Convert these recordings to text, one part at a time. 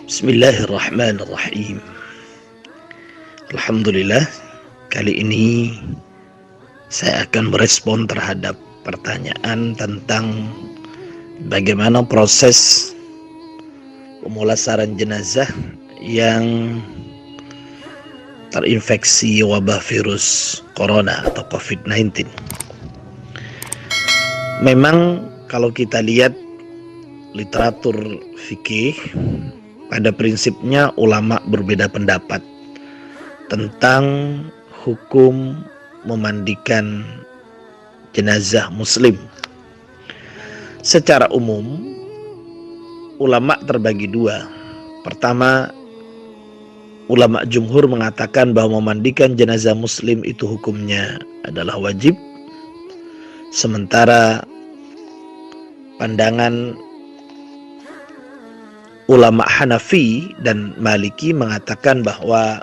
Bismillahirrahmanirrahim. Alhamdulillah, kali ini saya akan merespon terhadap pertanyaan tentang bagaimana proses pemulasaran jenazah yang terinfeksi wabah virus corona atau COVID-19. Memang kalau kita lihat literatur fikih, pada prinsipnya ulama berbeda pendapat tentang hukum memandikan jenazah muslim. Secara umum, ulama terbagi dua. Pertama, ulama jumhur mengatakan bahwa memandikan jenazah muslim itu hukumnya adalah wajib. Sementara pandangan ulama Hanafi dan Maliki mengatakan bahwa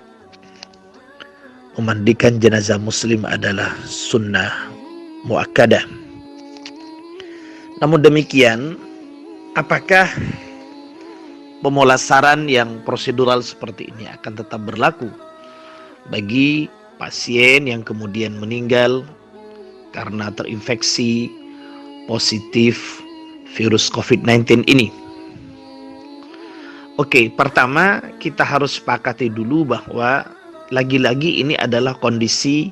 memandikan jenazah muslim adalah sunnah muakkadah. Namun demikian, apakah pemulasaran yang prosedural seperti ini akan tetap berlaku bagi pasien yang kemudian meninggal karena terinfeksi positif virus COVID-19 ini? Oke, pertama kita harus sepakati dulu bahwa lagi-lagi ini adalah kondisi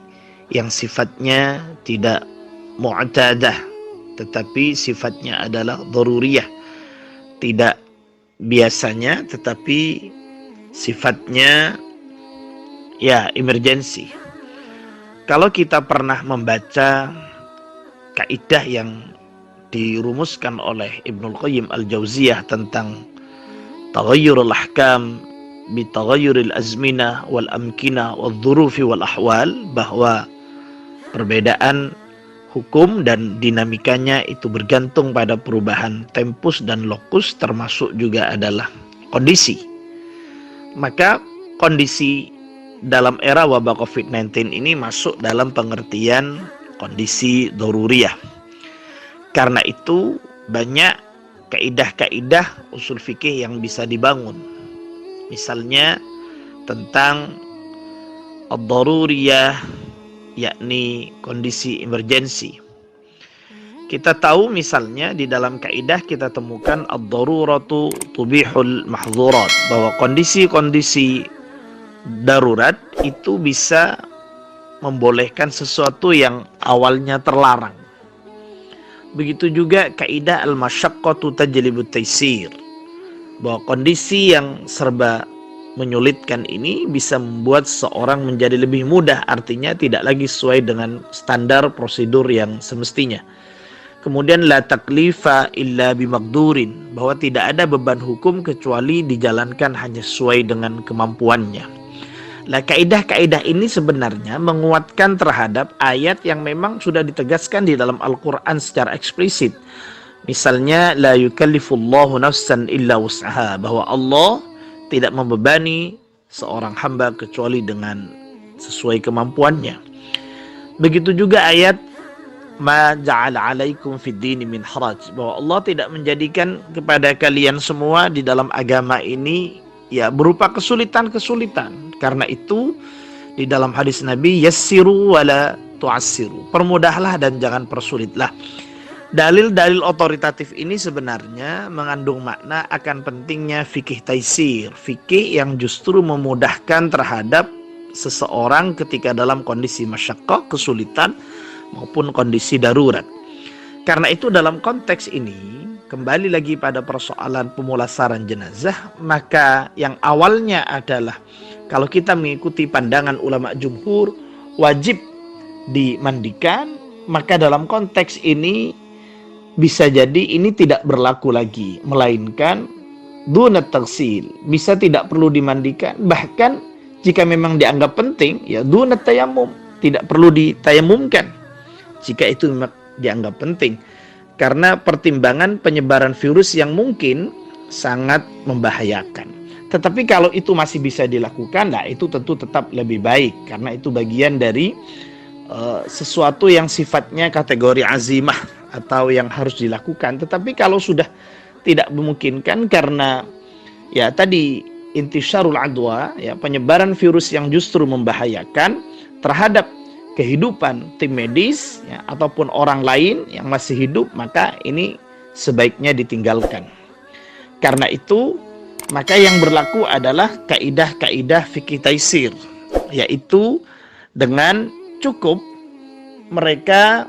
yang sifatnya tidak mu'tadah, tetapi sifatnya adalah daruriyah. Tidak biasanya, tetapi sifatnya ya emergensi. Kalau kita pernah membaca kaidah yang dirumuskan oleh Ibnul Qayyim Al-Jauziyah tentang taghayyurul ahkam bi taghayyuril azminah wal amkinah wal dhurufi wal ahwal, bahwa perbedaan hukum dan dinamikanya itu bergantung pada perubahan tempus dan lokus, termasuk juga adalah kondisi. Maka kondisi dalam era wabah COVID-19 ini masuk dalam pengertian kondisi daruriyah. Karena itu banyak kaidah-kaidah usul fikih yang bisa dibangun. Misalnya tentang ad-daruriyah, yakni kondisi emergensi. Kita tahu misalnya di dalam kaidah kita temukan ad-daruratu tubihul mahdzurat, bahwa kondisi-kondisi darurat itu bisa membolehkan sesuatu yang awalnya terlarang. Begitu juga kaidah al-masyaqqatu tajlibut taysir, bahwa kondisi yang serba menyulitkan ini bisa membuat seorang menjadi lebih mudah, artinya tidak lagi sesuai dengan standar prosedur yang semestinya. Kemudian la taklifa illa bimaqdurin, bahwa tidak ada beban hukum kecuali dijalankan hanya sesuai dengan kemampuannya. Nah, kaidah-kaidah ini sebenarnya menguatkan terhadap ayat yang memang sudah ditegaskan di dalam Al-Quran secara eksplisit. Misalnya, la yukallifullahu nafsan illa wus'aha, bahwa Allah tidak membebani seorang hamba kecuali dengan sesuai kemampuannya. Begitu juga ayat ma ja'ala alaikum fid dini min haraj, bahwa Allah tidak menjadikan kepada kalian semua di dalam agama ini ya berupa kesulitan-kesulitan. Karena itu di dalam hadis Nabi, yassiru wala tu'assiru, permudahlah dan jangan persulitlah. Dalil-dalil otoritatif ini sebenarnya mengandung makna akan pentingnya fikih taisir, fikih yang justru memudahkan terhadap seseorang ketika dalam kondisi masyaqqah, kesulitan maupun kondisi darurat. Karena itu dalam konteks ini, kembali lagi pada persoalan pemulasaran jenazah, maka yang awalnya adalah kalau kita mengikuti pandangan ulama jumhur wajib dimandikan, maka dalam konteks ini bisa jadi ini tidak berlaku lagi, melainkan dunat taghsil, bisa tidak perlu dimandikan, bahkan jika memang dianggap penting ya dunat tayammum, tidak perlu ditayamumkan jika itu memang dianggap penting, karena pertimbangan penyebaran virus yang mungkin sangat membahayakan. Tetapi kalau itu masih bisa dilakukan, nah itu tentu tetap lebih baik, karena itu bagian dari sesuatu yang sifatnya kategori azimah atau yang harus dilakukan. Tetapi kalau sudah tidak memungkinkan karena ya tadi intisyarul adwa, ya penyebaran virus yang justru membahayakan terhadap kehidupan tim medis ya, ataupun orang lain yang masih hidup, maka ini sebaiknya ditinggalkan. Karena itu maka yang berlaku adalah kaidah-kaidah fikih taisir, yaitu dengan cukup mereka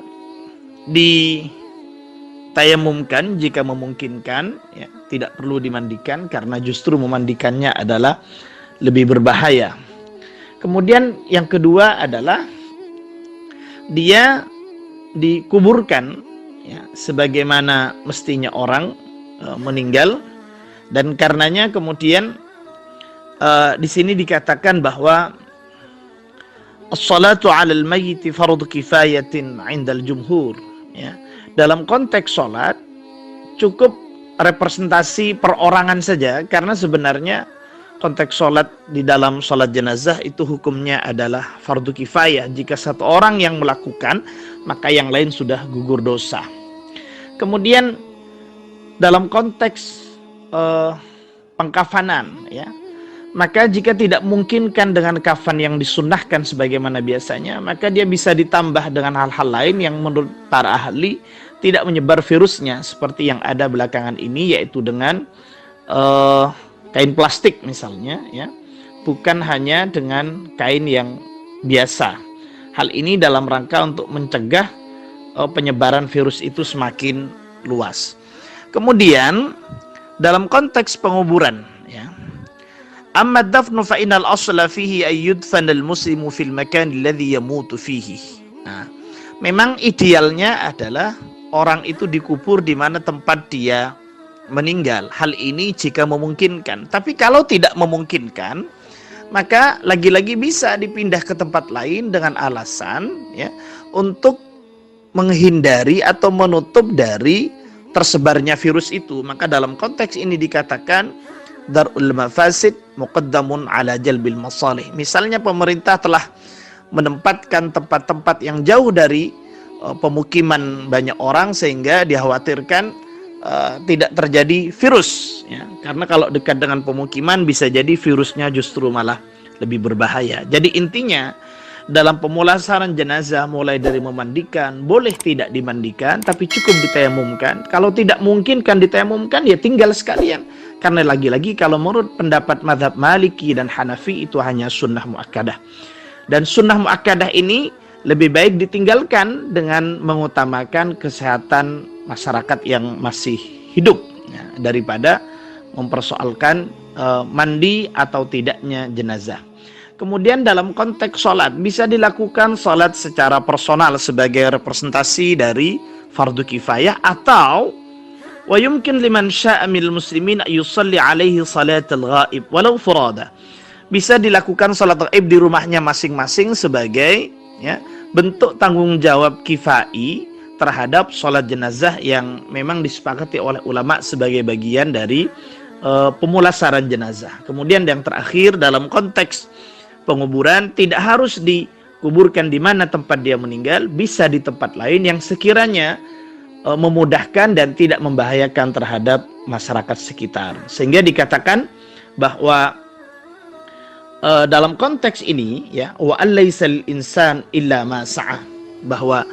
ditayamumkan jika memungkinkan, ya, tidak perlu dimandikan karena justru memandikannya adalah lebih berbahaya. Kemudian yang kedua adalah dia dikuburkan ya, sebagaimana mestinya orang meninggal, dan karenanya kemudian di sini dikatakan bahwa as-salatu 'alal mayyiti fardhu kifayatin 'indal jumhur, ya. Dalam konteks salat cukup representasi perorangan saja, karena sebenarnya konteks salat di dalam salat jenazah itu hukumnya adalah fardhu kifayah. Jika satu orang yang melakukan, maka yang lain sudah gugur dosa. Kemudian dalam konteks pengkafanan, ya, maka jika tidak memungkinkan dengan kafan yang disunnahkan sebagaimana biasanya, maka dia bisa ditambah dengan hal-hal lain yang menurut para ahli tidak menyebar virusnya, seperti yang ada belakangan ini, yaitu dengan kain plastik misalnya, ya, bukan hanya dengan kain yang biasa. Hal ini dalam rangka untuk mencegah penyebaran virus itu semakin luas. Kemudian dalam konteks penguburan, ya, amma dafnu fa innal asla fihi ay yudfana al-muslimu fil makan alladhi yamutu fihi. Nah, memang idealnya adalah orang itu dikubur di mana tempat dia meninggal. Hal ini jika memungkinkan. Tapi kalau tidak memungkinkan, maka lagi-lagi bisa dipindah ke tempat lain dengan alasan, ya, untuk menghindari atau menutup dari tersebarnya virus itu. Maka dalam konteks ini dikatakan darul mafasid muqaddamun ala jalbil masalih. Misalnya pemerintah telah menempatkan tempat-tempat yang jauh dari pemukiman banyak orang sehingga dikhawatirkan tidak terjadi virus, ya. Karena kalau dekat dengan pemukiman bisa jadi virusnya justru malah lebih berbahaya. Jadi intinya dalam pemulasaran jenazah mulai dari memandikan, boleh tidak dimandikan, tapi cukup ditayamumkan. Kalau tidak mungkin kan ditayamumkan, ya tinggal sekalian. Karena lagi-lagi kalau menurut pendapat mazhab Maliki dan Hanafi itu hanya sunnah muakkadah. Dan sunnah muakkadah ini lebih baik ditinggalkan dengan mengutamakan kesehatan masyarakat yang masih hidup, ya, daripada mempersoalkan mandi atau tidaknya jenazah. Kemudian dalam konteks sholat, bisa dilakukan sholat secara personal sebagai representasi dari fardu kifayah, atau wa yumkin liman sya'a minal muslimin yusalli alaihi salatul ghaib walau furada. Bisa dilakukan sholat ghaib di rumahnya masing-masing sebagai, ya, bentuk tanggung jawab kifai terhadap sholat jenazah yang memang disepakati oleh ulama sebagai bagian dari pemulasaran jenazah. Kemudian yang terakhir dalam konteks penguburan, tidak harus dikuburkan di mana tempat dia meninggal, bisa di tempat lain yang sekiranya memudahkan dan tidak membahayakan terhadap masyarakat sekitar. Sehingga dikatakan bahwa dalam konteks ini, ya, wa allaisal insan illa ma sa'ah, bahwa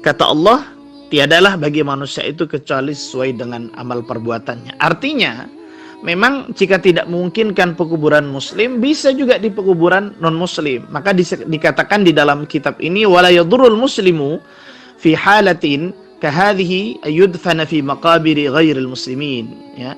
kata Allah, tiadalah bagi manusia itu kecuali sesuai dengan amal perbuatannya. Artinya memang jika tidak memungkinkan pekuburan muslim, bisa juga di pekuburan non muslim. Maka dikatakan di dalam kitab ini, wala yadurul muslimu fi halatin kahadhihi ayudfana fi maqabiri ghairil muslimin, ya.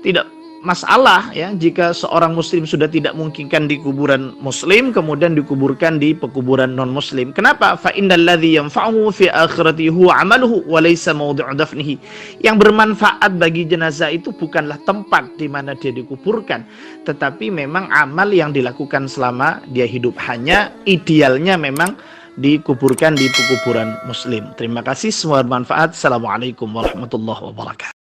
Tidak masalah, ya, jika seorang muslim sudah tidak memungkinkan di kuburan muslim kemudian dikuburkan di pekuburan non muslim. Kenapa? Fa innal ladzi yanfa'uhu fi akhirati huwa 'amaluhu wa laysa mawdi'u dafnihi. Yang bermanfaat bagi jenazah itu bukanlah tempat di mana dia dikuburkan, tetapi memang amal yang dilakukan selama dia hidup. Hanya idealnya memang dikuburkan di pekuburan muslim. Terima kasih, semoga bermanfaat. Assalamualaikum warahmatullahi wabarakatuh.